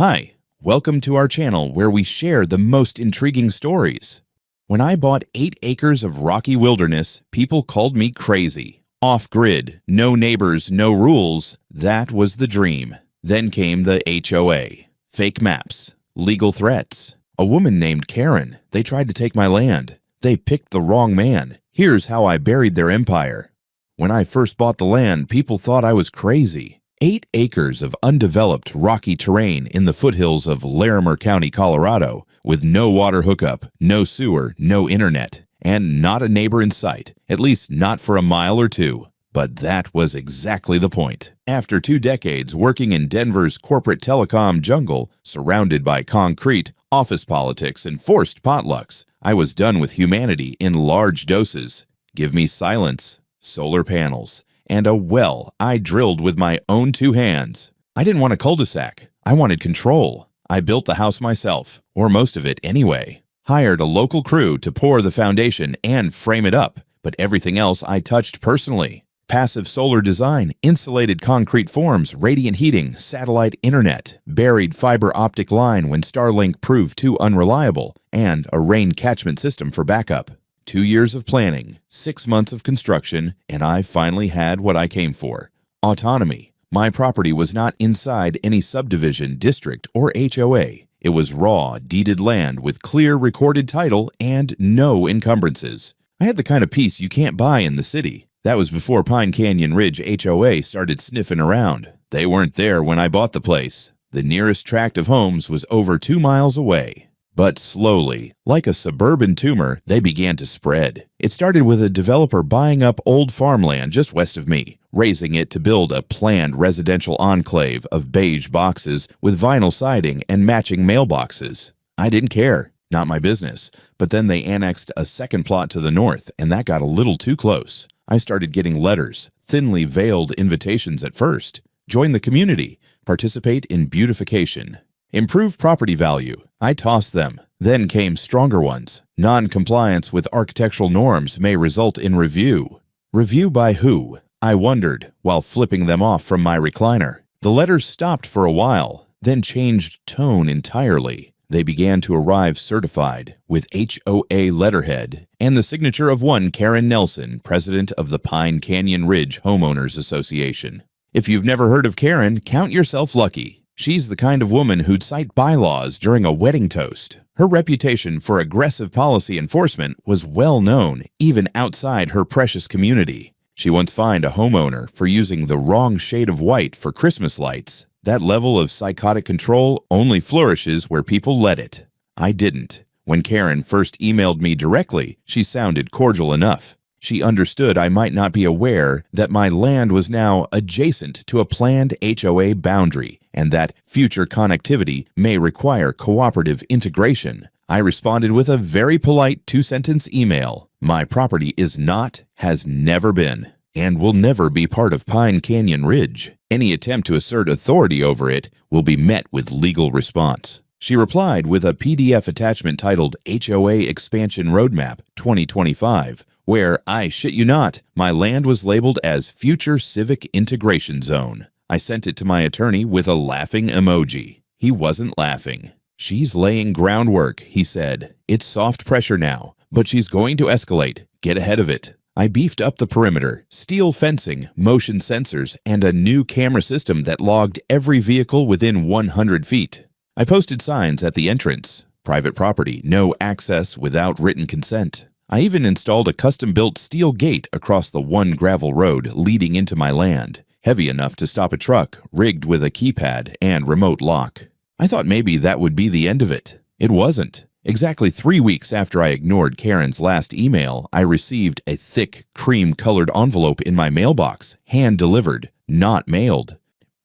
Hi, welcome to our channel where we share the most intriguing stories. When I bought 8 acres of rocky wilderness, people called me crazy. Off-grid, no neighbors, no rules, that was the dream. Then came the HOA, fake maps, legal threats. A woman named Karen, they tried to take my land. They picked the wrong man. Here's how I buried their empire. When I first bought the land, people thought I was crazy. 8 acres of undeveloped rocky terrain in the foothills of Larimer County, Colorado, with no water hookup, no sewer, no internet, and not a neighbor in sight, at least not for a mile or two. But that was exactly the point. After 2 decades working in Denver's corporate telecom jungle, surrounded by concrete, office politics, and forced potlucks, I was done with humanity in large doses. Give me silence, solar panels, and a well I drilled with my own 2 hands. I didn't want a cul-de-sac. I wanted control. I built the house myself, or most of it anyway. Hired a local crew to pour the foundation and frame it up, but everything else I touched personally. Passive solar design, insulated concrete forms, radiant heating, satellite internet, buried fiber optic line when Starlink proved too unreliable, and a rain catchment system for backup. 2 years of planning, 6 months of construction, and I finally had what I came for: autonomy. My property was not inside any subdivision, district, or HOA. It was raw, deeded land with clear recorded title and no encumbrances. I had the kind of peace you can't buy in the city. That was before Pine Canyon Ridge HOA started sniffing around. They weren't there when I bought the place. The nearest tract of homes was over 2 miles away. But slowly, like a suburban tumor, they began to spread. It started with a developer buying up old farmland just west of me, raising it to build a planned residential enclave of beige boxes with vinyl siding and matching mailboxes. I didn't care, not my business. But then they annexed a second plot to the north, and that got a little too close. I started getting letters, thinly veiled invitations at first. Join the community, participate in beautification. Improve property value. I tossed them. Then came stronger ones. Non-compliance with architectural norms may result in review. Review by who? I wondered, while flipping them off from my recliner. The letters stopped for a while, then changed tone entirely. They began to arrive certified, with HOA letterhead, and the signature of one Karen Nelson, president of the Pine Canyon Ridge Homeowners Association. If you've never heard of Karen, count yourself lucky. She's the kind of woman who'd cite bylaws during a wedding toast. Her reputation for aggressive policy enforcement was well known, even outside her precious community. She once fined a homeowner for using the wrong shade of white for Christmas lights. That level of psychotic control only flourishes where people let it. I didn't. When Karen first emailed me directly, she sounded cordial enough. She understood I might not be aware that my land was now adjacent to a planned HOA boundary and that future connectivity may require cooperative integration. I responded with a very polite 2-sentence email. My property is not, has never been, and will never be part of Pine Canyon Ridge. Any attempt to assert authority over it will be met with legal response. She replied with a PDF attachment titled HOA Expansion Roadmap 2025, where, I shit you not, my land was labeled as Future Civic Integration Zone. I sent it to my attorney with a laughing emoji. He wasn't laughing. She's laying groundwork, he said. It's soft pressure now, but she's going to escalate. Get ahead of it. I beefed up the perimeter, steel fencing, motion sensors, and a new camera system that logged every vehicle within 100 feet. I posted signs at the entrance. Private property, no access without written consent. I even installed a custom-built steel gate across the one gravel road leading into my land, heavy enough to stop a truck, rigged with a keypad and remote lock. I thought maybe that would be the end of it. It wasn't. Exactly 3 weeks after I ignored Karen's last email, I received a thick, cream-colored envelope in my mailbox, hand-delivered, not mailed.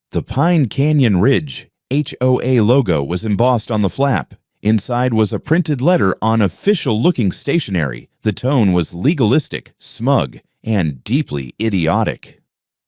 The Pine Canyon Ridge HOA logo was embossed on the flap. Inside was a printed letter on official-looking stationery. The tone was legalistic, smug, and deeply idiotic.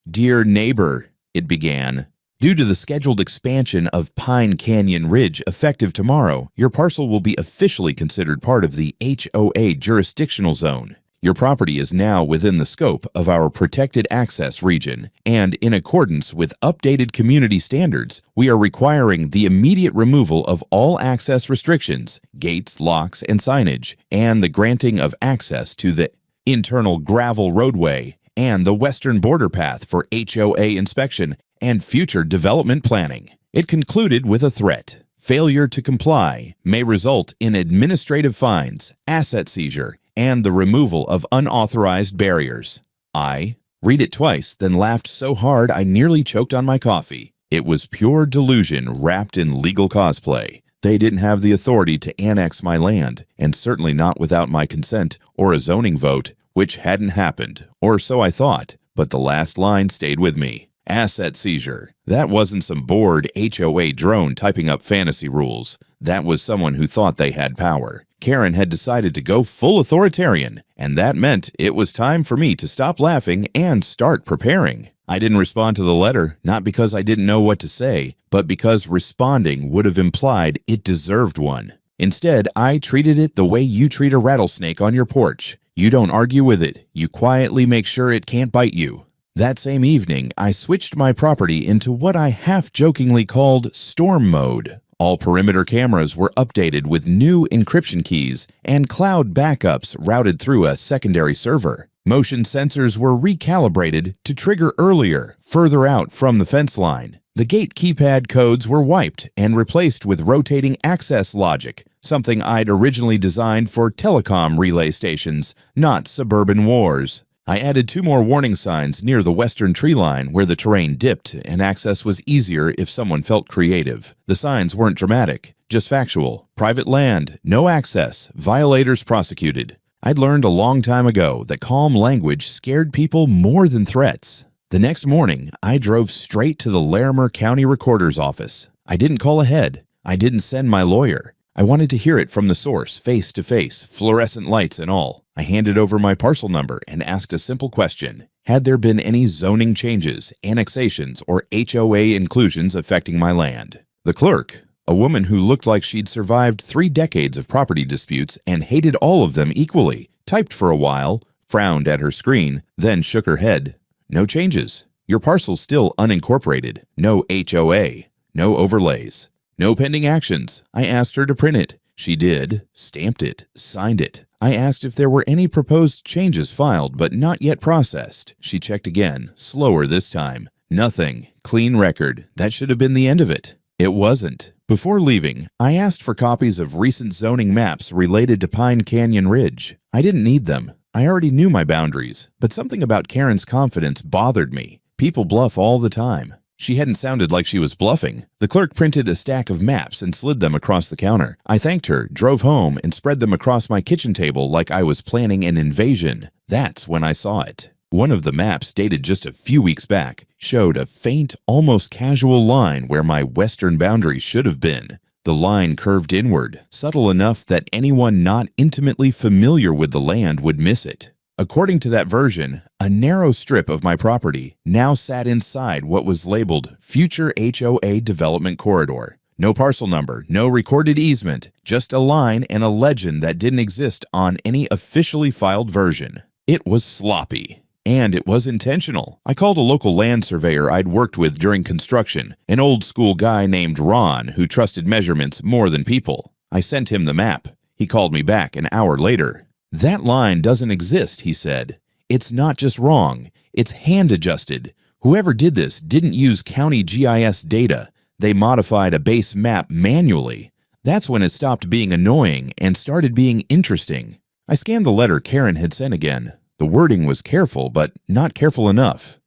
Dear neighbor, it began. Due to the scheduled expansion of Pine Canyon Ridge effective tomorrow, your parcel will be officially considered part of the HOA jurisdictional zone. Your property is now within the scope of our protected access region, and in accordance with updated community standards, we are requiring the immediate removal of all access restrictions, gates, locks, and signage, and the granting of access to the internal gravel roadway and the western border path for HOA inspection and future development planning. It concluded with a threat. Failure to comply may result in administrative fines, asset seizure, and the removal of unauthorized barriers. I read it twice, then laughed so hard I nearly choked on my coffee. It was pure delusion wrapped in legal cosplay. They didn't have the authority to annex my land, and certainly not without my consent or a zoning vote, which hadn't happened, or so I thought, but the last line stayed with me. Asset seizure. That wasn't some bored HOA drone typing up fantasy rules. That was someone who thought they had power. Karen had decided to go full authoritarian, and that meant it was time for me to stop laughing and start preparing. I didn't respond to the letter, not because I didn't know what to say, but because responding would have implied it deserved one. Instead, I treated it the way you treat a rattlesnake on your porch. You don't argue with it. You quietly make sure it can't bite you. That same evening, I switched my property into what I half-jokingly called storm mode. All perimeter cameras were updated with new encryption keys and cloud backups routed through a secondary server. Motion sensors were recalibrated to trigger earlier, further out from the fence line. The gate keypad codes were wiped and replaced with rotating access logic, something I'd originally designed for telecom relay stations, not suburban wars. I added 2 more warning signs near the western tree line where the terrain dipped and access was easier if someone felt creative. The signs weren't dramatic, just factual. Private land, no access, violators prosecuted. I'd learned a long time ago that calm language scared people more than threats. The next morning, I drove straight to the Larimer County Recorder's office. I didn't call ahead. I didn't send my lawyer. I wanted to hear it from the source, face to face, fluorescent lights and all. I handed over my parcel number and asked a simple question. Had there been any zoning changes, annexations, or HOA inclusions affecting my land? The clerk, a woman who looked like she'd survived 3 decades of property disputes and hated all of them equally, typed for a while, frowned at her screen, then shook her head. No changes. Your parcel's still unincorporated. No HOA. No overlays. No pending actions. I asked her to print it. She did, stamped it, signed it. I asked if there were any proposed changes filed but not yet processed. She checked again, slower this time. Nothing. Clean record. That should have been the end of it. It wasn't. Before leaving, I asked for copies of recent zoning maps related to Pine Canyon Ridge. I didn't need them. I already knew my boundaries, but something about Karen's confidence bothered me. People bluff all the time. She hadn't sounded like she was bluffing. The clerk printed a stack of maps and slid them across the counter. I thanked her, drove home, and spread them across my kitchen table like I was planning an invasion. That's when I saw it. One of the maps, dated just a few weeks back, showed a faint, almost casual line where my western boundary should have been. The line curved inward, subtle enough that anyone not intimately familiar with the land would miss it. According to that version, a narrow strip of my property now sat inside what was labeled Future HOA Development Corridor. No parcel number, no recorded easement, just a line and a legend that didn't exist on any officially filed version. It was sloppy. And it was intentional. I called a local land surveyor I'd worked with during construction, an old-school guy named Ron who trusted measurements more than people. I sent him the map. He called me back an hour later. "That line doesn't exist," he said. "It's not just wrong. It's hand-adjusted. Whoever did this didn't use county GIS data. They modified a base map manually." That's when it stopped being annoying and started being interesting. I scanned the letter Karen had sent again. The wording was careful, but not careful enough.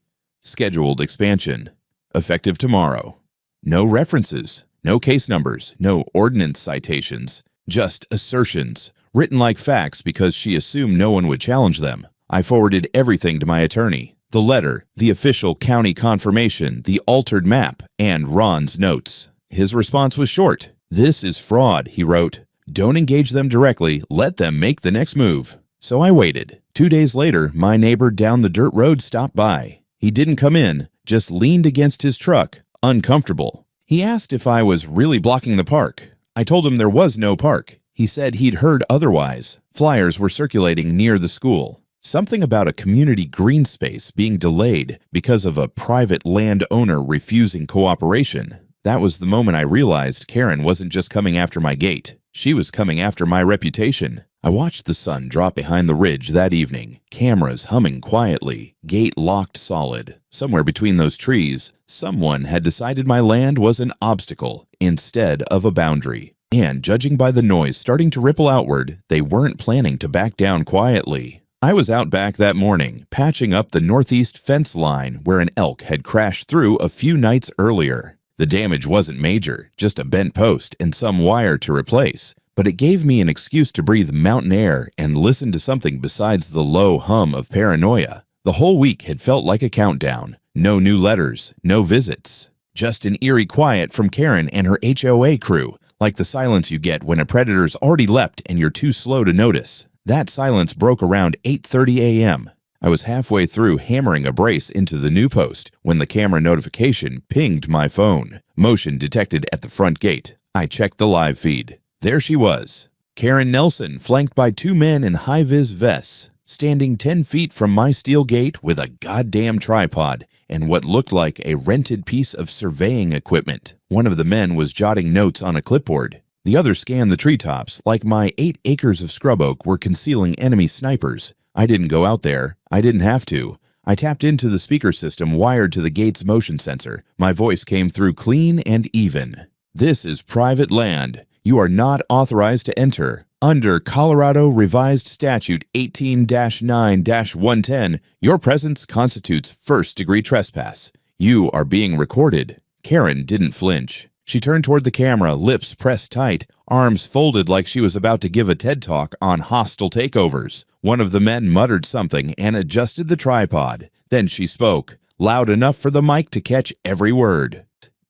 Scheduled expansion. Effective tomorrow. No references. No case numbers. No ordinance citations. Just assertions, written like facts because she assumed no one would challenge them. I forwarded everything to my attorney. The letter, the official county confirmation, the altered map, and Ron's notes. His response was short. "This is fraud," he wrote. "Don't engage them directly. Let them make the next move." So I waited. 2 days later, my neighbor down the dirt road stopped by. He didn't come in, just leaned against his truck, uncomfortable. He asked if I was really blocking the park. I told him there was no park. He said he'd heard otherwise. Flyers were circulating near the school. Something about a community green space being delayed because of a private landowner refusing cooperation. That was the moment I realized Karen wasn't just coming after my gate. She was coming after my reputation. I watched the sun drop behind the ridge that evening, cameras humming quietly, gate locked solid. Somewhere between those trees, someone had decided my land was an obstacle instead of a boundary. And judging by the noise starting to ripple outward, they weren't planning to back down quietly. I was out back that morning, patching up the northeast fence line where an elk had crashed through a few nights earlier. The damage wasn't major, just a bent post and some wire to replace, but it gave me an excuse to breathe mountain air and listen to something besides the low hum of paranoia. The whole week had felt like a countdown. No new letters, no visits. Just an eerie quiet from Karen and her HOA crew, like the silence you get when a predator's already leapt and you're too slow to notice. That silence broke around 8:30 a.m. I was halfway through hammering a brace into the new post when the camera notification pinged my phone. Motion detected at the front gate. I checked the live feed. There she was, Karen Nelson, flanked by two men in high-vis vests, standing 10 feet from my steel gate with a goddamn tripod and what looked like a rented piece of surveying equipment. One of the men was jotting notes on a clipboard. The other scanned the treetops like my 8 acres of scrub oak were concealing enemy snipers. I didn't go out there. I didn't have to. I tapped into the speaker system wired to the gate's motion sensor. My voice came through clean and even. This is private land. You are not authorized to enter. Under Colorado Revised Statute 18-9-110, your presence constitutes first-degree trespass. You are being recorded. Karen didn't flinch. She turned toward the camera, lips pressed tight, arms folded like she was about to give a TED Talk on hostile takeovers. One of the men muttered something and adjusted the tripod. Then she spoke, loud enough for the mic to catch every word.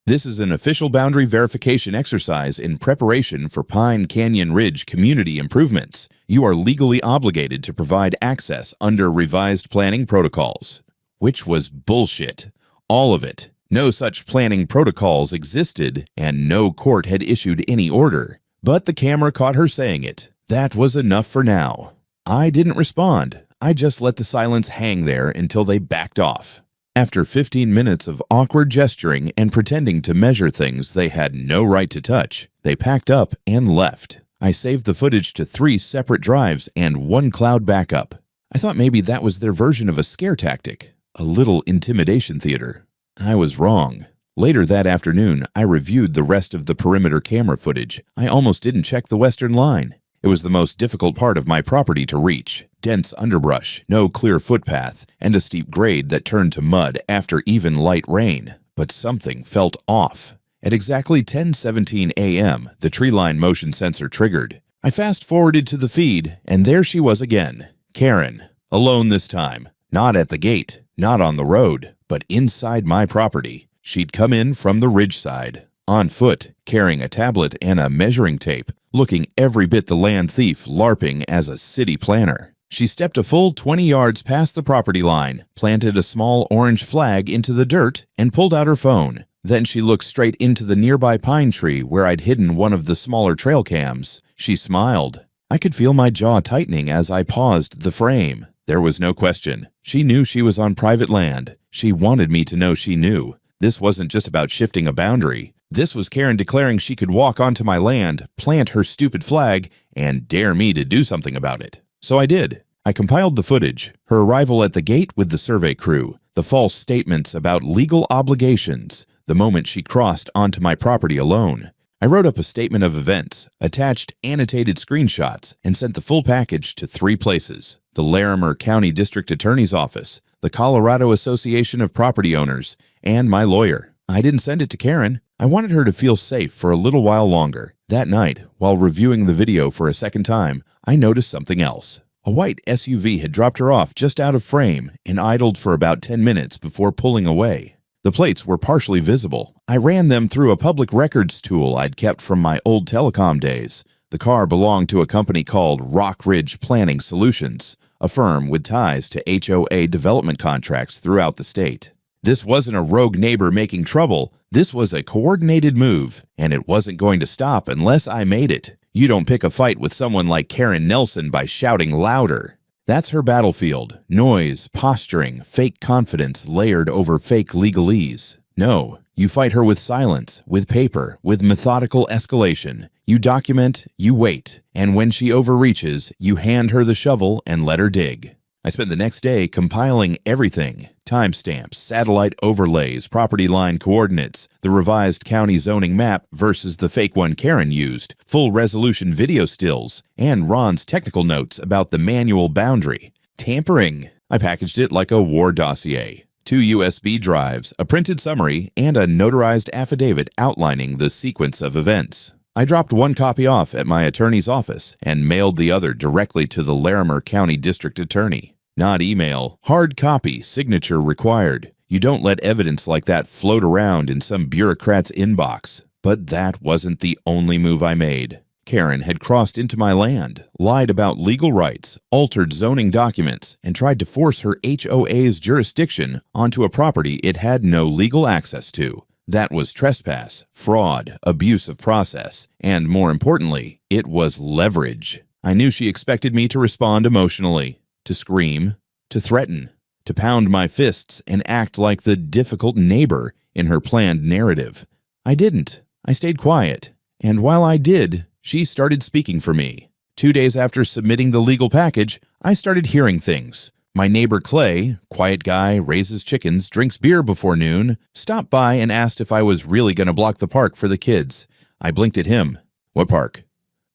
This is an official boundary verification exercise in preparation for Pine Canyon Ridge community improvements. You are legally obligated to provide access under revised planning protocols. Which was bullshit. All of it. No such planning protocols existed, and no court had issued any order. But the camera caught her saying it. That was enough for now. I didn't respond. I just let the silence hang there until they backed off. After 15 minutes of awkward gesturing and pretending to measure things they had no right to touch, they packed up and left. I saved the footage to 3 separate drives and 1 cloud backup. I thought maybe that was their version of a scare tactic, a little intimidation theater. I was wrong. Later that afternoon, I reviewed the rest of the perimeter camera footage. I almost didn't check the western line. It was the most difficult part of my property to reach. Dense underbrush, no clear footpath, and a steep grade that turned to mud after even light rain. But something felt off. At exactly 10:17 a.m., the treeline motion sensor triggered. I fast-forwarded to the feed, and there she was again. Karen. Alone this time. Not at the gate, not on the road, but inside my property. She'd come in from the ridge side, on foot, carrying a tablet and a measuring tape, looking every bit the land thief LARPing as a city planner. She stepped a full 20 yards past the property line, planted a small orange flag into the dirt, and pulled out her phone. Then she looked straight into the nearby pine tree where I'd hidden one of the smaller trail cams. She smiled. I could feel my jaw tightening as I paused the frame. There was no question. She knew she was on private land. She wanted me to know she knew. This wasn't just about shifting a boundary. This was Karen declaring she could walk onto my land, plant her stupid flag, and dare me to do something about it. So I did. I compiled the footage, her arrival at the gate with the survey crew, the false statements about legal obligations, the moment she crossed onto my property alone. I wrote up a statement of events, attached annotated screenshots, and sent the full package to 3 places: the Larimer County District Attorney's Office, the Colorado Association of Property Owners, and my lawyer. I didn't send it to Karen. I wanted her to feel safe for a little while longer. That night, while reviewing the video for a second time, I noticed something else. A white SUV had dropped her off just out of frame and idled for about 10 minutes before pulling away. The plates were partially visible. I ran them through a public records tool I'd kept from my old telecom days. The car belonged to a company called Rock Ridge Planning Solutions, a firm with ties to HOA development contracts throughout the state. This wasn't a rogue neighbor making trouble. This was a coordinated move, and it wasn't going to stop unless I made it. You don't pick a fight with someone like Karen Nelson by shouting louder. That's her battlefield. Noise, posturing, fake confidence layered over fake legalese. No, you fight her with silence, with paper, with methodical escalation. You document, you wait, and when she overreaches, you hand her the shovel and let her dig. I spent the next day compiling everything: timestamps, satellite overlays, property line coordinates, the revised county zoning map versus the fake one Karen used, full resolution video stills, and Ron's technical notes about the manual boundary. Tampering. I packaged it like a war dossier. 2 USB drives, a printed summary, and a notarized affidavit outlining the sequence of events. I dropped one copy off at my attorney's office and mailed the other directly to the Larimer County District Attorney. Not email. Hard copy, signature required. You don't let evidence like that float around in some bureaucrat's inbox. But that wasn't the only move I made. Karen had crossed into my land, lied about legal rights, altered zoning documents, and tried to force her HOA's jurisdiction onto a property it had no legal access to. That was trespass, fraud, abuse of process, and more importantly, it was leverage. I knew she expected me to respond emotionally, to scream, to threaten, to pound my fists and act like the difficult neighbor in her planned narrative. I didn't. I stayed quiet. And while I did, she started speaking for me. 2 days after submitting the legal package, I started hearing things. My neighbor Clay, quiet guy, raises chickens, drinks beer before noon, stopped by and asked if I was really going to block the park for the kids. I blinked at him. What park?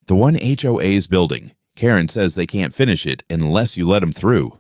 The one HOA's building. Karen says they can't finish it unless you let them through.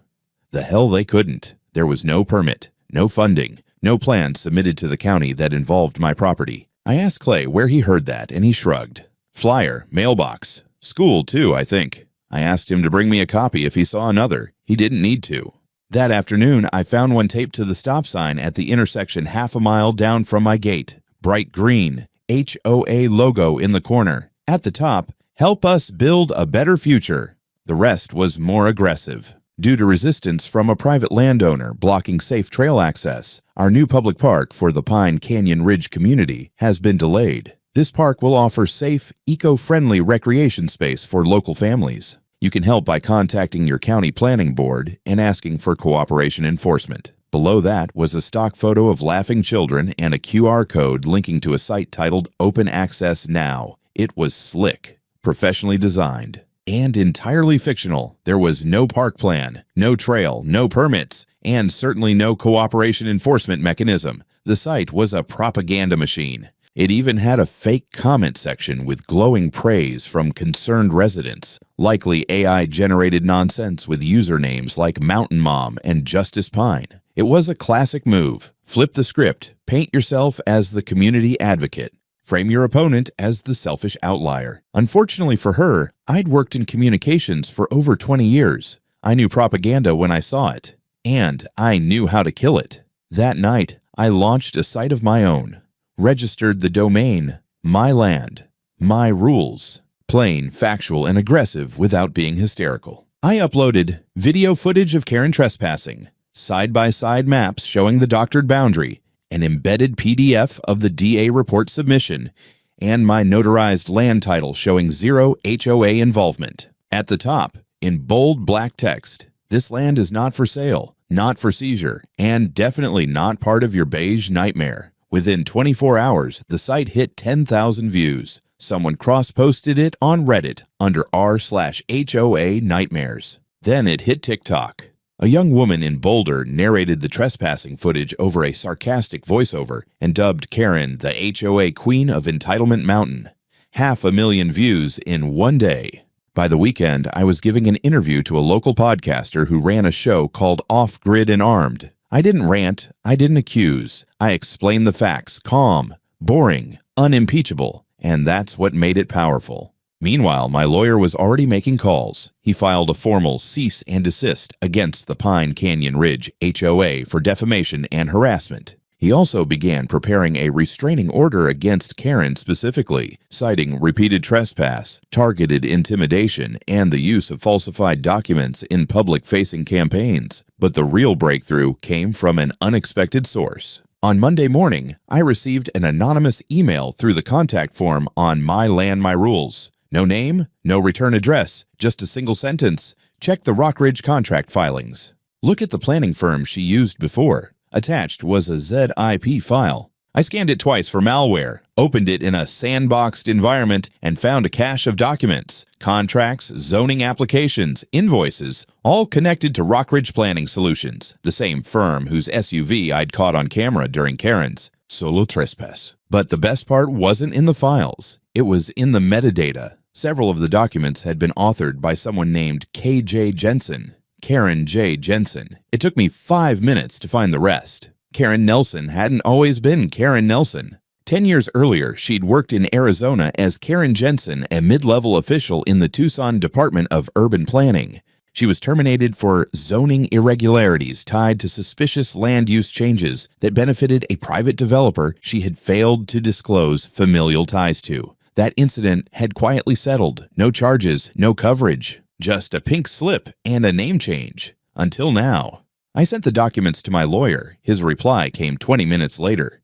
The hell they couldn't. There was no permit, no funding, no plan submitted to the county that involved my property. I asked Clay where he heard that, and he shrugged. Flyer, mailbox, school too, I think. I asked him to bring me a copy if he saw another. He didn't need to. That afternoon, I found one taped to the stop sign at the intersection half a mile down from my gate. Bright green, HOA logo in the corner. At the top, help us build a better future. The rest was more aggressive. Due to resistance from a private landowner blocking safe trail access, our new public park for the Pine Canyon Ridge community has been delayed. This park will offer safe, eco-friendly recreation space for local families. You can help by contacting your county planning board and asking for cooperation enforcement. Below that was a stock photo of laughing children and a QR code linking to a site titled Open Access Now. It was slick, professionally designed, and entirely fictional. There was no park plan, no trail, no permits, and certainly no cooperation enforcement mechanism. The site was a propaganda machine. It even had a fake comment section with glowing praise from concerned residents, likely AI-generated nonsense with usernames like Mountain Mom and Justice Pine. It was a classic move. Flip the script, paint yourself as the community advocate, frame your opponent as the selfish outlier. Unfortunately for her, I'd worked in communications for over 20 years. I knew propaganda when I saw it, and I knew how to kill it. That night, I launched a site of my own. Registered the domain, My Land, My Rules. Plain, factual, and aggressive without being hysterical. I uploaded video footage of Karen trespassing, side-by-side maps showing the doctored boundary, an embedded PDF of the DA report submission, and my notarized land title showing 0 HOA involvement. At the top, in bold black text, this land is not for sale, not for seizure, and definitely not part of your beige nightmare. Within 24 hours, the site hit 10,000 views. Someone cross-posted it on Reddit under r/HOA nightmares. Then it hit TikTok. A young woman in Boulder narrated the trespassing footage over a sarcastic voiceover and dubbed Karen the HOA Queen of Entitlement Mountain. 500,000 views in one day. By the weekend, I was giving an interview to a local podcaster who ran a show called Off Grid and Armed. I didn't rant, I didn't accuse. I explained the facts, calm, boring, unimpeachable, and that's what made it powerful. Meanwhile, my lawyer was already making calls. He filed a formal cease and desist against the Pine Canyon Ridge HOA for defamation and harassment. He also began preparing a restraining order against Karen specifically, citing repeated trespass, targeted intimidation, and the use of falsified documents in public-facing campaigns. But the real breakthrough came from an unexpected source. On Monday morning, I received an anonymous email through the contact form on My Land, My Rules. No name, no return address, just a single sentence. Check the Rockridge contract filings. Look at the planning firm she used before. Attached was a ZIP file. I scanned it twice for malware, opened it in a sandboxed environment, and found a cache of documents, contracts, zoning applications, invoices, all connected to Rockridge Planning Solutions, the same firm whose SUV I'd caught on camera during Karen's solo trespass. But the best part wasn't in the files. It was in the metadata. Several of the documents had been authored by someone named K.J. Jensen, Karen J. Jensen. It took me 5 minutes to find the rest. Karen Nelson hadn't always been Karen Nelson. 10 years earlier, she'd worked in Arizona as Karen Jensen, a mid-level official in the Tucson Department of Urban Planning. She was terminated for zoning irregularities tied to suspicious land use changes that benefited a private developer she had failed to disclose familial ties to. That incident had quietly settled. No charges, no coverage. Just a pink slip and a name change. Until now. I sent the documents to my lawyer. His reply came 20 minutes later.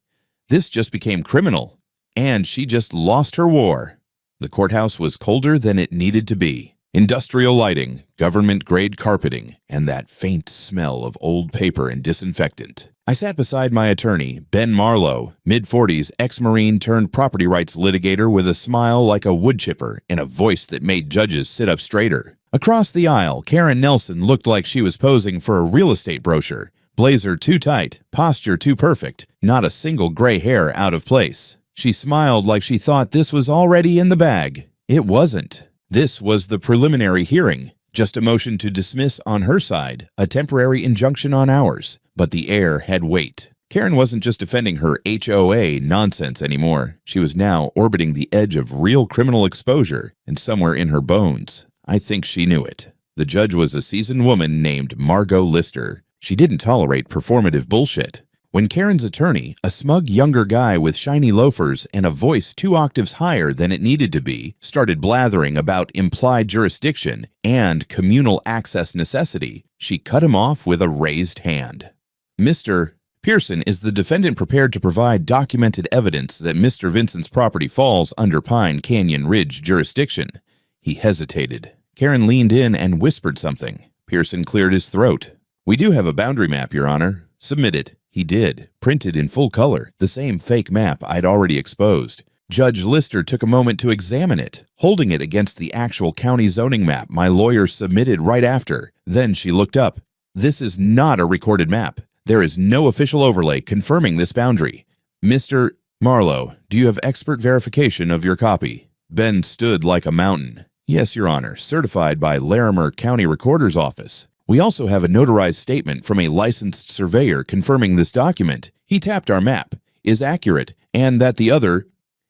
This just became criminal, and she just lost her war. The courthouse was colder than it needed to be. Industrial lighting, government-grade carpeting, and that faint smell of old paper and disinfectant. I sat beside my attorney, Ben Marlowe, mid-40s, ex-Marine turned property rights litigator with a smile like a wood chipper and a voice that made judges sit up straighter. Across the aisle, Karen Nelson looked like she was posing for a real estate brochure. Blazer too tight, posture too perfect, not a single gray hair out of place. She smiled like she thought this was already in the bag. It wasn't. This was the preliminary hearing. Just a motion to dismiss on her side, a temporary injunction on ours. But the air had weight. Karen wasn't just defending her HOA nonsense anymore. She was now orbiting the edge of real criminal exposure, and somewhere in her bones, I think she knew it. The judge was a seasoned woman named Margot Lister. She didn't tolerate performative bullshit. When Karen's attorney, a smug younger guy with shiny loafers and a voice 2 octaves higher than it needed to be, started blathering about implied jurisdiction and communal access necessity, she cut him off with a raised hand. Mr. Pearson, is the defendant prepared to provide documented evidence that Mr. Vincent's property falls under Pine Canyon Ridge jurisdiction? He hesitated. Karen leaned in and whispered something. Pearson cleared his throat. We do have a boundary map, Your Honor. Submit it. He did, printed in full color, the same fake map I'd already exposed. Judge Lister took a moment to examine it, holding it against the actual county zoning map my lawyer submitted right after. Then she looked up. This is not a recorded map. There is no official overlay confirming this boundary. Mr. Marlowe, do you have expert verification of your copy? Ben stood like a mountain. Yes, Your Honor, certified by Larimer County Recorder's Office. We also have a notarized statement from a licensed surveyor confirming this document. He tapped our map, is accurate, and that the other,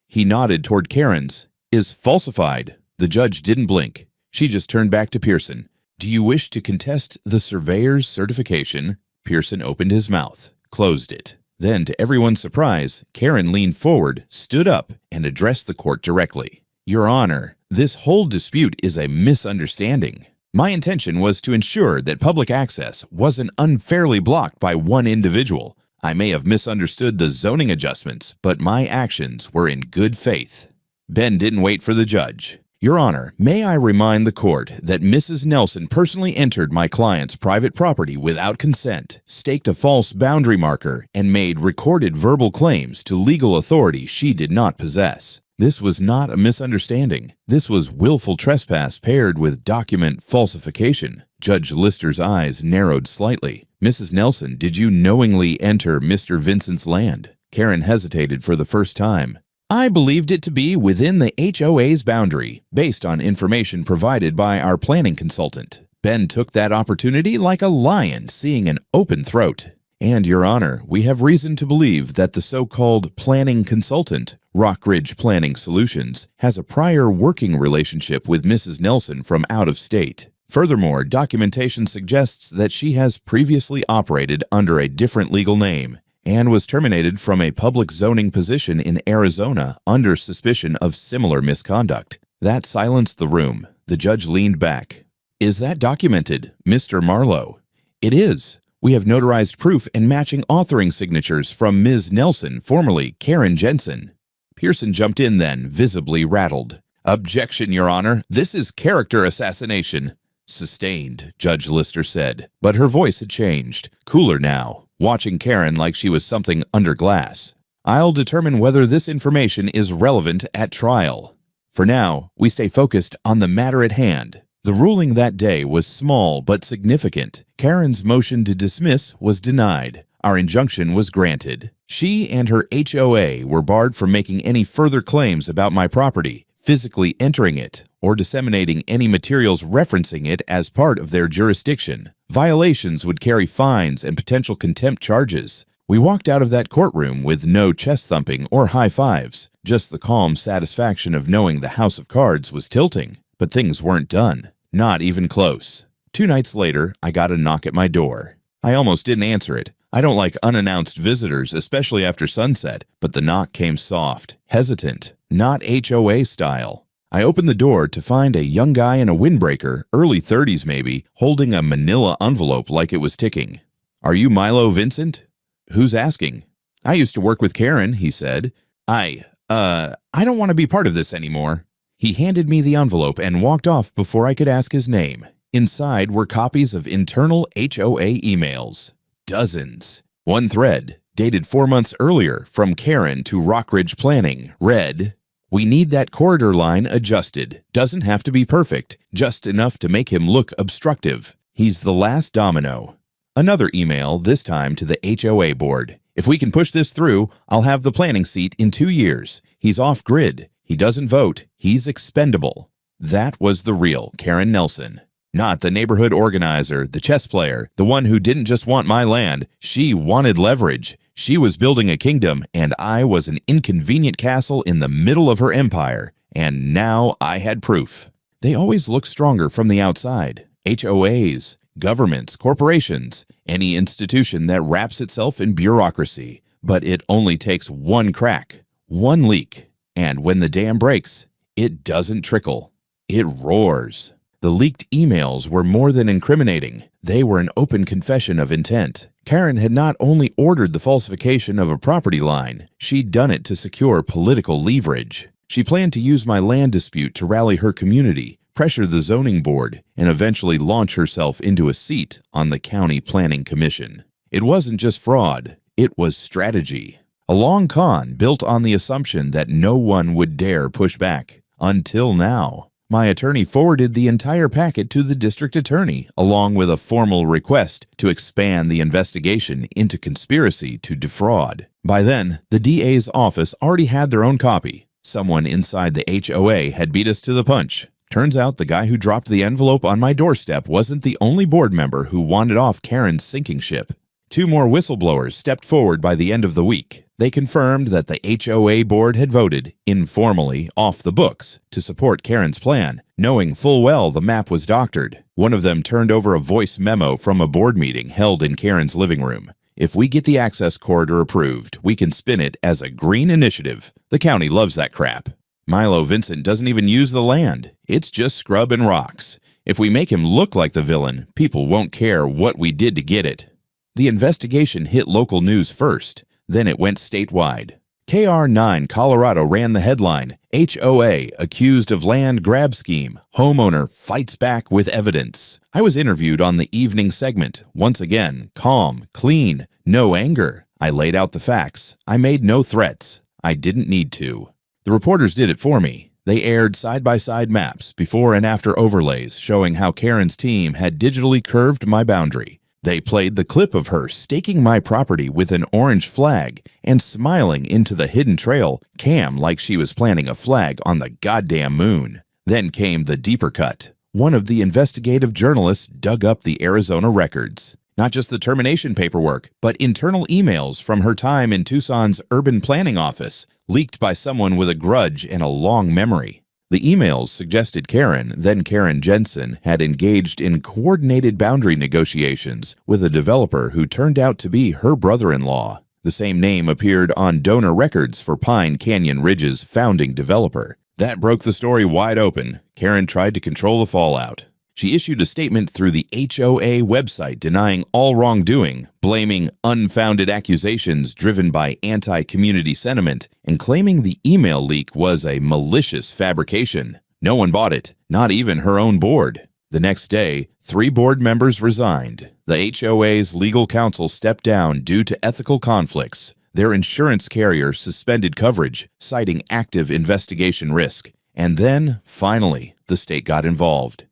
he nodded toward Karen's, is falsified. The judge didn't blink. She just turned back to Pearson. Do you wish to contest the surveyor's certification? Pearson opened his mouth, closed it. Then, to everyone's surprise, Karen leaned forward, stood up, and addressed the court directly. Your Honor, this whole dispute is a misunderstanding. My intention was to ensure that public access wasn't unfairly blocked by one individual. I may have misunderstood the zoning adjustments, but my actions were in good faith. Ben didn't wait for the judge. Your Honor, may I remind the court that Mrs. Nelson personally entered my client's private property without consent, staked a false boundary marker, and made recorded verbal claims to legal authority she did not possess. This was not a misunderstanding. This was willful trespass paired with document falsification. Judge Lister's eyes narrowed slightly. Mrs. Nelson, did you knowingly enter Mr. Vincent's land? Karen hesitated for the first time. I believed it to be within the HOA's boundary, based on information provided by our planning consultant. Ben took that opportunity like a lion seeing an open throat. And, Your Honor, we have reason to believe that the so-called planning consultant, Rockridge Planning Solutions, has a prior working relationship with Mrs. Nelson from out of state. Furthermore, documentation suggests that she has previously operated under a different legal name and was terminated from a public zoning position in Arizona under suspicion of similar misconduct. That silenced the room. The judge leaned back. Is that documented, Mr. Marlowe? It is. We have notarized proof and matching authoring signatures from Ms. Nelson, formerly Karen Jensen. Pearson jumped in then, visibly rattled. Objection, Your Honor. This is character assassination. "Sustained," Judge Lister said, but her voice had changed, cooler now, watching Karen like she was something under glass. "I'll determine whether this information is relevant at trial. For now, we stay focused on the matter at hand." The ruling that day was small but significant. Karen's motion to dismiss was denied. Our injunction was granted. She and her HOA were barred from making any further claims about my property, physically entering it, or disseminating any materials referencing it as part of their jurisdiction. Violations would carry fines and potential contempt charges. We walked out of that courtroom with no chest thumping or high fives, just the calm satisfaction of knowing the house of cards was tilting. But things weren't done. Not even close. 2 nights later, I got a knock at my door. I almost didn't answer it. I don't like unannounced visitors, especially after sunset, but the knock came soft, hesitant, not HOA style. I opened the door to find a young guy in a windbreaker, early 30s maybe, holding a manila envelope like it was ticking. "Are you Milo Vincent?" "Who's asking?" "I used to work with Karen," he said. I don't want to be part of this anymore." He handed me the envelope and walked off before I could ask his name. Inside were copies of internal HOA emails. Dozens. One thread, dated 4 months earlier, from Karen to Rockridge Planning, read, "We need that corridor line adjusted. Doesn't have to be perfect, just enough to make him look obstructive. He's the last domino." Another email, this time to the HOA board. "If we can push this through, I'll have the planning seat in 2 years. He's off-grid. He doesn't vote. He's expendable." That was the real Karen Nelson. Not the neighborhood organizer, the chess player, the one who didn't just want my land. She wanted leverage. She was building a kingdom, and I was an inconvenient castle in the middle of her empire. And now I had proof. They always look stronger from the outside. HOAs, governments, corporations, any institution that wraps itself in bureaucracy. But it only takes one crack, one leak. And when the dam breaks, it doesn't trickle. It roars. The leaked emails were more than incriminating. They were an open confession of intent. Karen had not only ordered the falsification of a property line, she'd done it to secure political leverage. She planned to use my land dispute to rally her community, pressure the zoning board, and eventually launch herself into a seat on the county planning commission. It wasn't just fraud, it was strategy. A long con built on the assumption that no one would dare push back. Until now. My attorney forwarded the entire packet to the district attorney, along with a formal request to expand the investigation into conspiracy to defraud. By then, the DA's office already had their own copy. Someone inside the HOA had beat us to the punch. Turns out the guy who dropped the envelope on my doorstep wasn't the only board member who wanted off Karen's sinking ship. 2 more whistleblowers stepped forward by the end of the week. They confirmed that the HOA board had voted, informally, off the books to support Karen's plan, knowing full well the map was doctored. One of them turned over a voice memo from a board meeting held in Karen's living room. "If we get the access corridor approved, we can spin it as a green initiative. The county loves that crap. Milo Vincent doesn't even use the land. It's just scrub and rocks. If we make him look like the villain, people won't care what we did to get it." The investigation hit local news first. Then it went statewide. KR9 Colorado ran the headline, "HOA accused of land grab scheme. Homeowner fights back with evidence." I was interviewed on the evening segment. Once again, calm, clean, no anger. I laid out the facts. I made no threats. I didn't need to. The reporters did it for me. They aired side-by-side maps, before and after overlays, showing how Karen's team had digitally curved my boundary. They played the clip of her staking my property with an orange flag and smiling into the hidden trail, cam like she was planting a flag on the goddamn moon. Then came the deeper cut. One of the investigative journalists dug up the Arizona records. Not just the termination paperwork, but internal emails from her time in Tucson's urban planning office, leaked by someone with a grudge and a long memory. The emails suggested Karen, then Karen Jensen, had engaged in coordinated boundary negotiations with a developer who turned out to be her brother-in-law. The same name appeared on donor records for Pine Canyon Ridge's founding developer. That broke the story wide open. Karen tried to control the fallout. She issued a statement through the HOA website denying all wrongdoing, blaming unfounded accusations driven by anti-community sentiment, and claiming the email leak was a malicious fabrication. No one bought it, not even her own board. The next day, 3 board members resigned. The HOA's legal counsel stepped down due to ethical conflicts. Their insurance carrier suspended coverage, citing active investigation risk. And then, finally, the state got involved.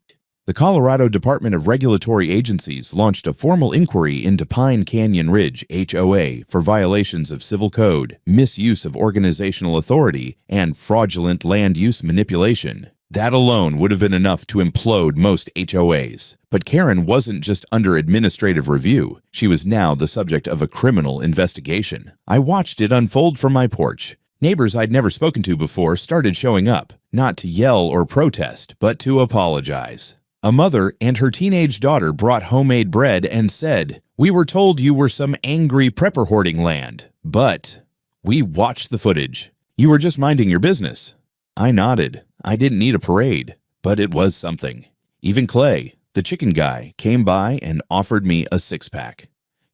The Colorado Department of Regulatory Agencies launched a formal inquiry into Pine Canyon Ridge, HOA, for violations of civil code, misuse of organizational authority, and fraudulent land use manipulation. That alone would have been enough to implode most HOAs. But Karen wasn't just under administrative review. She was now the subject of a criminal investigation. I watched it unfold from my porch. Neighbors I'd never spoken to before started showing up, not to yell or protest, but to apologize. A mother and her teenage daughter brought homemade bread and said, "We were told you were some angry prepper hoarding land, but we watched the footage. You were just minding your business." I nodded. I didn't need a parade, but it was something. Even Clay, the chicken guy, came by and offered me a 6-pack.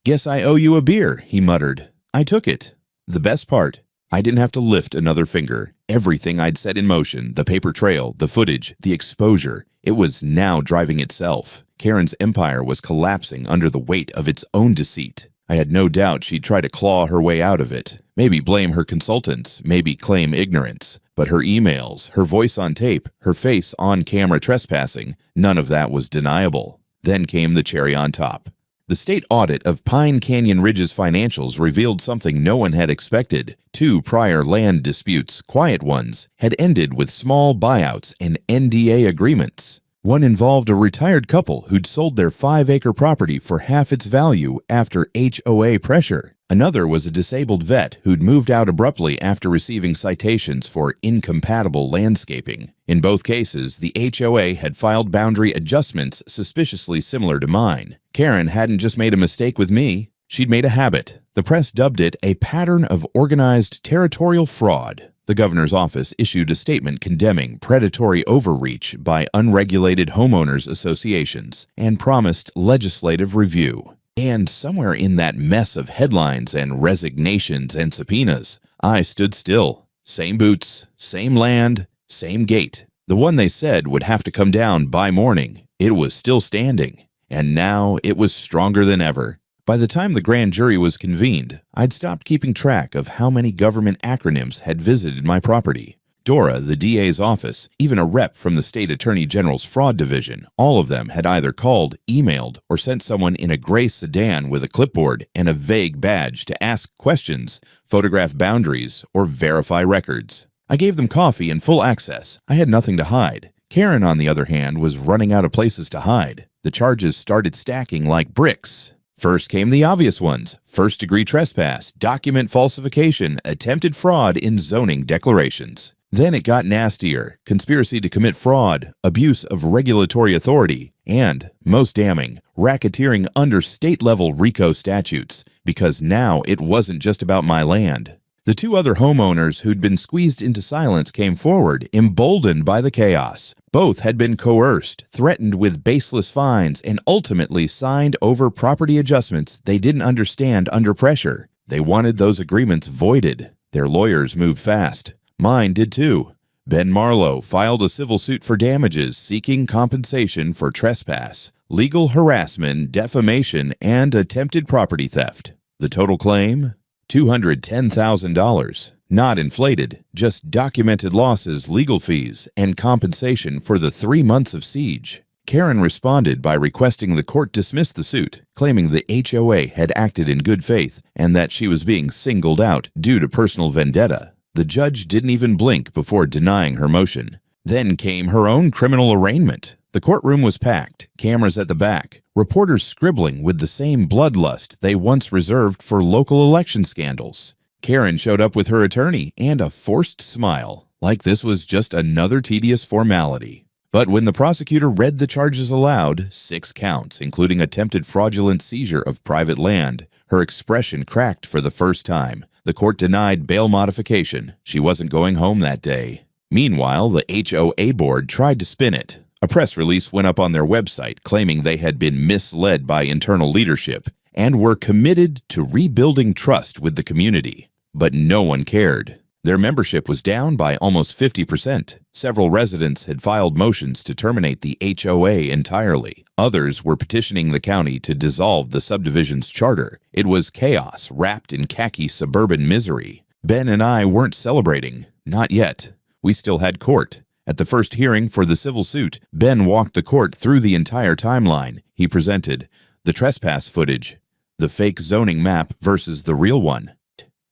"Guess I owe you a beer," he muttered. I took it. The best part, I didn't have to lift another finger. Everything I'd set in motion, the paper trail, the footage, the exposure, it was now driving itself. Karen's empire was collapsing under the weight of its own deceit. I had no doubt she'd try to claw her way out of it. Maybe blame her consultants, maybe claim ignorance. But her emails, her voice on tape, her face on camera trespassing, none of that was deniable. Then came the cherry on top. The state audit of Pine Canyon Ridge's financials revealed something no one had expected. 2 prior land disputes, quiet ones, had ended with small buyouts and NDA agreements. One involved a retired couple who'd sold their 5-acre property for half its value after HOA pressure. Another was a disabled vet who'd moved out abruptly after receiving citations for incompatible landscaping. In both cases, the HOA had filed boundary adjustments suspiciously similar to mine. Karen hadn't just made a mistake with me, she'd made a habit. The press dubbed it a pattern of organized territorial fraud. The governor's office issued a statement condemning predatory overreach by unregulated homeowners associations and promised legislative review. And somewhere in that mess of headlines and resignations and subpoenas, I stood still. Same boots, same land, same gate. The one they said would have to come down by morning. It was still standing, and now it was stronger than ever. By the time the grand jury was convened, I'd stopped keeping track of how many government acronyms had visited my property. Dora, the DA's office, even a rep from the state attorney general's fraud division, all of them had either called, emailed, or sent someone in a gray sedan with a clipboard and a vague badge to ask questions, photograph boundaries, or verify records. I gave them coffee and full access. I had nothing to hide. Karen, on the other hand, was running out of places to hide. The charges started stacking like bricks. First came the obvious ones: first-degree trespass, document falsification, attempted fraud in zoning declarations. Then it got nastier: conspiracy to commit fraud, abuse of regulatory authority, and, most damning, racketeering under state-level RICO statutes, because now it wasn't just about my land. The 2 other homeowners who'd been squeezed into silence came forward, emboldened by the chaos. Both had been coerced, threatened with baseless fines, and ultimately signed over property adjustments they didn't understand under pressure. They wanted those agreements voided. Their lawyers moved fast. Mine did too. Ben Marlowe filed a civil suit for damages seeking compensation for trespass, legal harassment, defamation, and attempted property theft. The total claim? $210,000. Not inflated, just documented losses, legal fees, and compensation for the 3 months of siege. Karen responded by requesting the court dismiss the suit, claiming the HOA had acted in good faith and that she was being singled out due to personal vendetta. The judge didn't even blink before denying her motion. Then came her own criminal arraignment. The courtroom was packed, cameras at the back, reporters scribbling with the same bloodlust they once reserved for local election scandals. Karen showed up with her attorney and a forced smile, like this was just another tedious formality. But when the prosecutor read the charges aloud, 6 counts, including attempted fraudulent seizure of private land, her expression cracked for the first time. The court denied bail modification. She wasn't going home that day. Meanwhile, the HOABoard tried to spin it. A press release went up on their website claiming they had been misled by internal leadership and were committed to rebuilding trust with the community. But no one cared. Their membership was down by almost 50%. Several residents had filed motions to terminate the HOA entirely. Others were petitioning the county to dissolve the subdivision's charter. It was chaos wrapped in khaki suburban misery. Ben and I weren't celebrating. Not yet. We still had court. At the first hearing for the civil suit, Ben walked the court through the entire timeline. He presented the trespass footage, the fake zoning map versus the real one,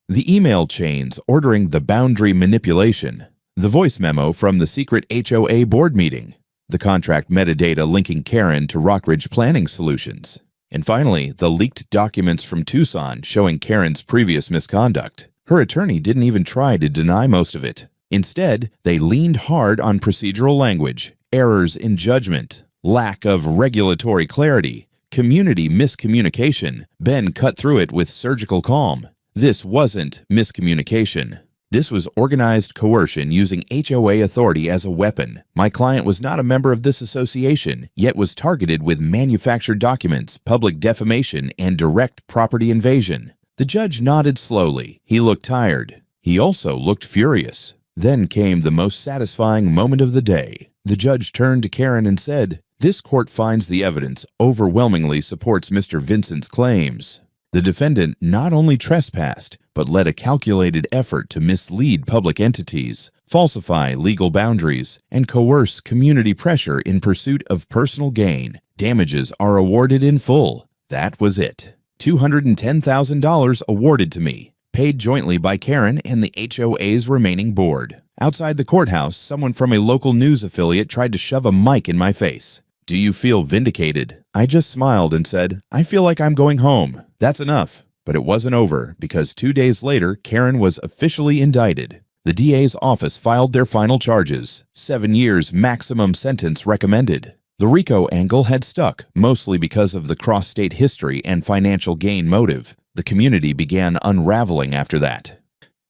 the email chains ordering the boundary manipulation, the voice memo from the secret HOA board meeting, the contract metadata linking Karen to Rockridge Planning Solutions, and finally, the leaked documents from Tucson showing Karen's previous misconduct. Her attorney didn't even try to deny most of it. Instead, they leaned hard on procedural language, errors in judgment, lack of regulatory clarity, community miscommunication. Ben cut through it with surgical calm. This wasn't miscommunication. This was organized coercion using HOA authority as a weapon. My client was not a member of this association, yet was targeted with manufactured documents, public defamation, and direct property invasion. The judge nodded slowly. He looked tired. He also looked furious. Then came the most satisfying moment of the day. The judge turned to Karen and said, "This court finds the evidence overwhelmingly supports Mr. Vincent's claims. The defendant not only trespassed, but led a calculated effort to mislead public entities, falsify legal boundaries, and coerce community pressure in pursuit of personal gain. Damages are awarded in full." That was it. $210,000 awarded to me, paid jointly by Karen and the HOA's remaining board. Outside the courthouse, someone from a local news affiliate tried to shove a mic in my face. "Do you feel vindicated?" I just smiled and said, "I feel like I'm going home. That's enough." But it wasn't over, because 2 days later, Karen was officially indicted. The DA's office filed their final charges. 7 years maximum sentence recommended. The RICO angle had stuck, mostly because of the cross-state history and financial gain motive. The community began unraveling after that.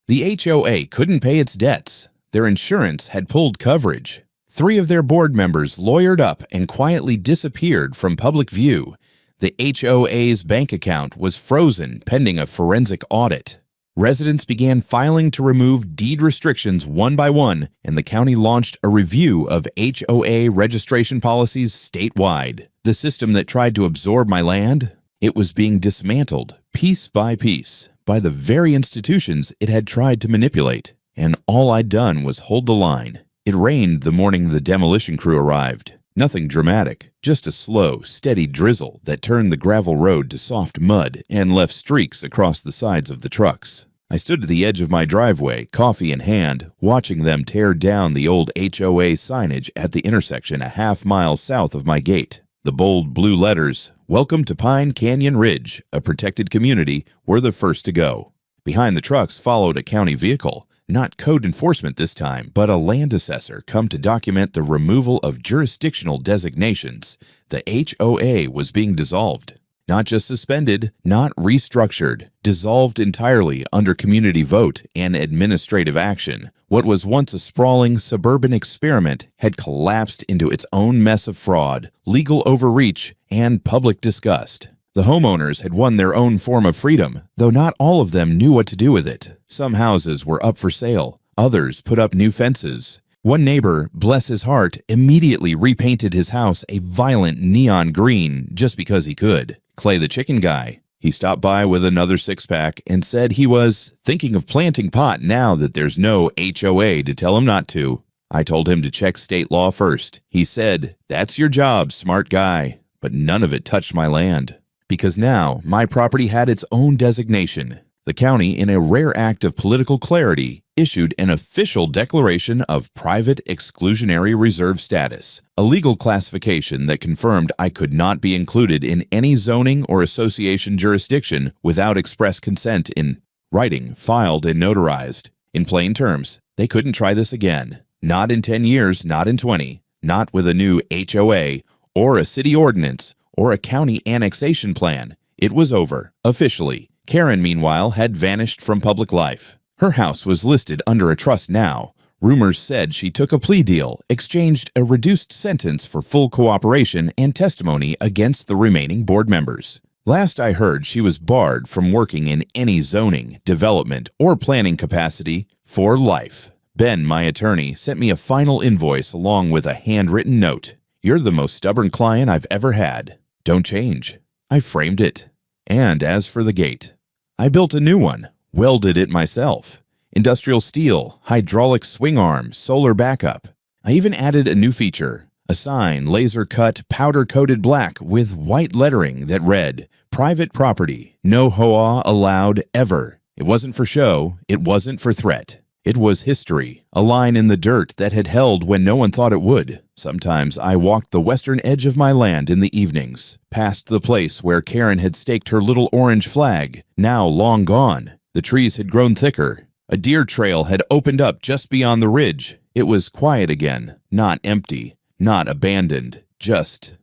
The HOA couldn't pay its debts. Their insurance had pulled coverage. 3 of their board members lawyered up and quietly disappeared from public view. The HOA's bank account was frozen pending a forensic audit. Residents began filing to remove deed restrictions one by one, and the county launched a review of HOA registration policies statewide. The system that tried to absorb my land, it was being dismantled piece by piece by the very institutions it had tried to manipulate. And all I'd done was hold the line. It rained the morning the demolition crew arrived. Nothing dramatic, just a slow, steady drizzle that turned the gravel road to soft mud and left streaks across the sides of the trucks. I stood at the edge of my driveway, coffee in hand, watching them tear down the old HOA signage at the intersection a half-mile south of my gate. The bold blue letters, "Welcome to Pine Canyon Ridge, a protected community," were the first to go. Behind the trucks followed a county vehicle. Not code enforcement this time, but a land assessor come to document the removal of jurisdictional designations. The HOA was being dissolved. Not just suspended, not restructured, dissolved entirely under community vote and administrative action. What was once a sprawling suburban experiment had collapsed into its own mess of fraud, legal overreach, and public disgust. The homeowners had won their own form of freedom, though not all of them knew what to do with it. Some houses were up for sale. Others put up new fences. One neighbor, bless his heart, immediately repainted his house a violent neon green just because he could. Clay the chicken guy. He stopped by with another six-pack and said he was thinking of planting pot now that there's no HOA to tell him not to. I told him to check state law first. He said, "That's your job, smart guy." But none of it touched my land. Because now my property had its own designation. The county, in a rare act of political clarity, issued an official declaration of private exclusionary reserve status, a legal classification that confirmed I could not be included in any zoning or association jurisdiction without express consent in writing, filed, and notarized. In plain terms, they couldn't try this again. Not in 10 years, not in 20, not with a new HOA or a city ordinance or a county annexation plan. It was over, officially. Karen, meanwhile, had vanished from public life. Her house was listed under a trust now. Rumors said she took a plea deal, exchanged a reduced sentence for full cooperation and testimony against the remaining board members. Last I heard, she was barred from working in any zoning, development, or planning capacity for life. Ben, my attorney, sent me a final invoice along with a handwritten note. "You're the most stubborn client I've ever had. Don't change." I framed it. And as for the gate, I built a new one, welded it myself. Industrial steel, hydraulic swing arm, solar backup. I even added a new feature, a sign laser-cut, powder-coated black with white lettering that read, "Private property, no HOA allowed ever." It wasn't for show, it wasn't for threat. It was history, a line in the dirt that had held when no one thought it would. Sometimes I walked the western edge of my land in the evenings, past the place where Karen had staked her little orange flag, now long gone. The trees had grown thicker. A deer trail had opened up just beyond the ridge. It was quiet again, not empty, not abandoned, just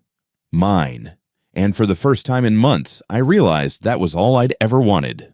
mine. And for the first time in months, I realized that was all I'd ever wanted.